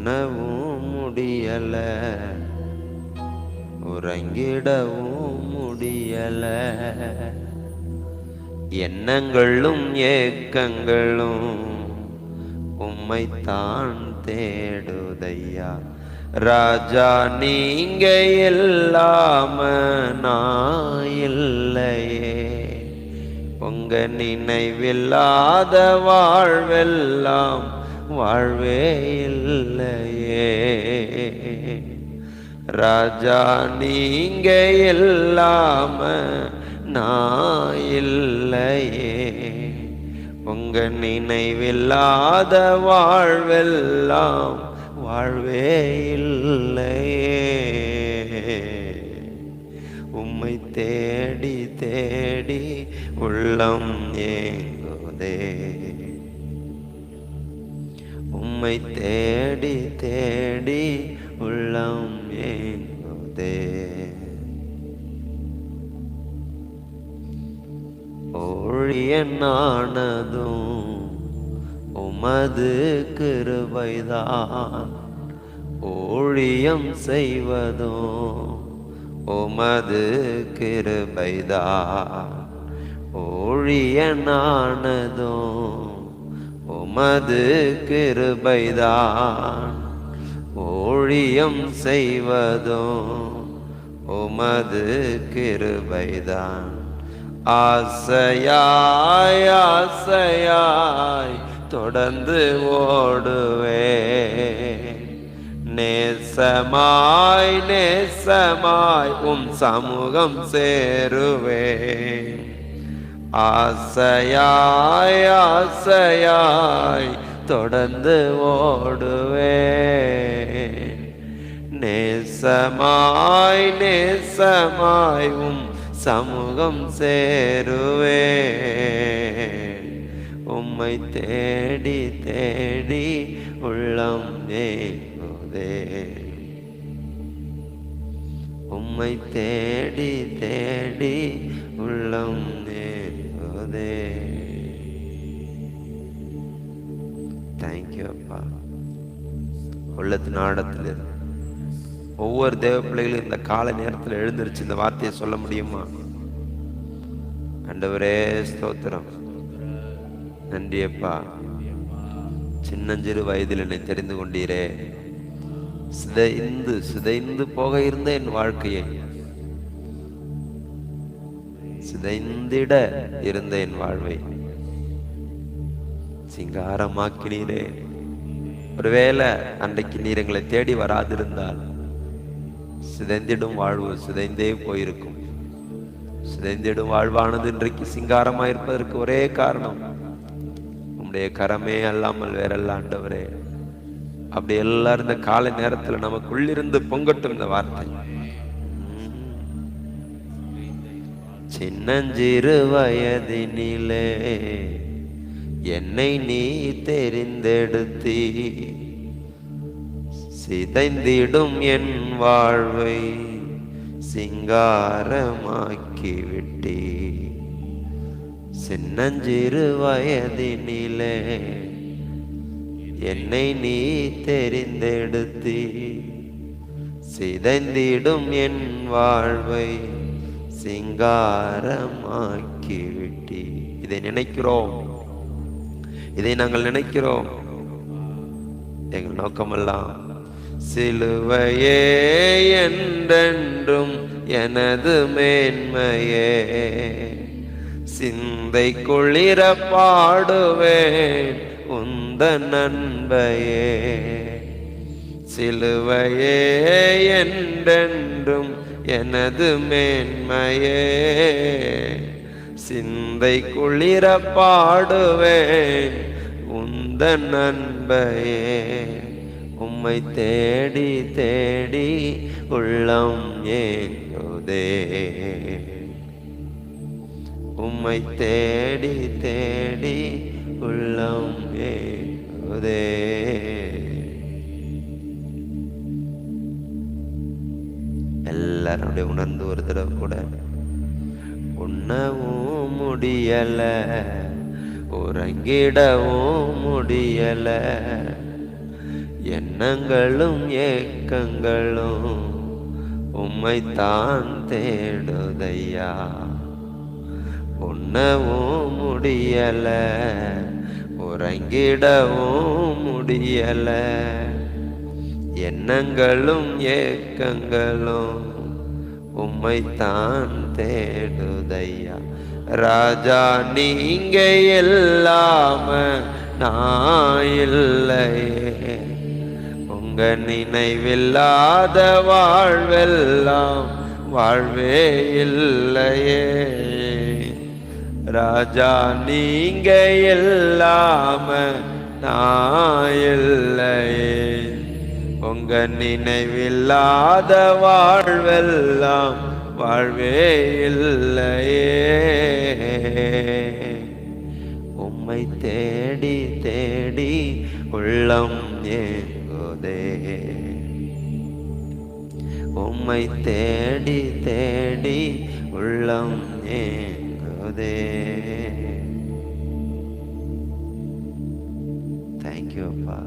உண்ணவும் முடியல, உறங்கிடவும் முடியல. எண்ணங்களும் ஏக்கங்களும் உம்மைத்தான் தேடுதையா. ராஜா நீங்க இல்லாம நான் இல்லையே, உங்க நினைவில்லாத வாழ்வெல்லாம் வாழ்வே இல்லையே. ராஜா நீங்க இல்லாம நான் இல்லையே, உங்க நினைவில்லாத வாழ்வெல்லாம் வாழ்வே இல்லையே. உம்மை தேடி தேடி உள்ளம் ஏங்குதே, உம்மை தேடி தேடி உள்ளம் ஏங்குதே. ஊழியனானதும் உமது கிருபைதான், ஊழியம் செய்வதும் உமது கிருபைதான். ஊழியனானதும் உமது கிருபைதான், ஊழியம் செய்வதும் உமது கிருபைதான். ஆசையாய் ஆசையாய் தொடர்ந்து ஓடுவே, நேசமாய் நேசமாய் உம் சமூகம் சேருவே. ஆசையாய் ஆசையாய் தொடர்ந்து ஓடுவே, நேசமாய் நேசமாய் உம் சமூகம் சேருவே. உம்மை தேடி தேடி உள்ளம் ஏங்குதே, உம்மை தேடி தேடி உள்ளம் ஏங்குதே. தேங்க்யூ அப்பா. உள்ளத்தின் ஆழத்தில் ஒவ்வொரு தேவ பிள்ளைகளும் இந்த கால நேரத்தில் எழுந்திருச்சு இந்த வார்த்தையை சொல்ல முடியுமா? ஆண்டவரே ஸ்தோத்திரம், நன்றி அப்பா. சின்னஞ்சிறு வயதில் என்னை தெரிந்து கொண்டீரே, சிதைந்து சிதைந்து போக இருந்த என் வாழ்க்கையை, சிதைந்திட இருந்த என் வாழ்வை சிங்காரமாக்கினீரே. ஒருவேளை அன்றைக்கு நீர் எங்களை தேடி வராதிருந்தால் சிதைந்திடும் வாழ்வு சிதைந்தே போயிருக்கும். சிதைந்திடும் வாழ்வானது இன்றைக்கு சிங்காரமாயிருப்பதற்கு ஒரே காரணம் உம்முடைய கரமே அல்லாமல் வேறல்ல ஆண்டவரே. அப்படி எல்லாரும் இந்த காலை நேரத்தில் நமக்குள்ளிருந்து பொங்கட்டும் இந்த வார்த்தை. சின்னஞ்சிறு வயதினிலே என்னை நீ தெரிந்தெடுத்தீ, சிதைந்திடும் என் வாழ்வை சிங்காரமாக்கி விட்டீ. சின்னஞ்சிறு வயதினிலே என்னை நீ தெரிந்தெடுத்தீ, சிதைந்திடும் என் வாழ்வை சிங்காரமாக்கி விட்டீ. இதை நினைக்கிறோம், இதை நாங்கள் நினைக்கிறோம். எங்கள் நோக்கமெல்லாம் சிலுவையே என்றென்றும் எனது மேன்மையே, சிந்தை குளிர பாடுவேன் உந்தன் அன்பையே. சிலுவையே என்றென்றும் எனது மேன்மையே, சிந்தை குளிர பாடுவேன் உந்தன் அன்பையே. உம்மை தேடி தேடி உள்ளம் ஏங்குதே, உம்மை தேடி தேடி உள்ளம் ஏங்குதே. எல்லாரும் உணர்ந்து ஒரு தடவை கூட, உண்ணவும் முடியல, உறங்கிடவும் முடியல, எண்ணங்களும் ஏக்கங்களும் உம்மைத்தான் தேடுதையா. உண்ணவும் முடியல, உறங்கிடவும் முடியல, எண்ணங்களும் ஏக்கங்களும் உம்மைத்தான் தேடுதையா. ராஜா நீங்க இல்லாம நான் இல்லையே, உங்க நினைவில்லாத வாழ்வெல்லாம் வாழ்வே இல்லையே. ராஜா நீங்க இல்லாம நான் இல்லையே, உங்க நினைவில்லாத வாழ்வெல்லாம் வாழ்வே இல்லையே. உம்மை தேடி தேடி உள்ளம் ஏங்குதே, உம்மை தேடி தேடி உள்ளம் ஏங்குதே. தேங்க்யூ அப்பா.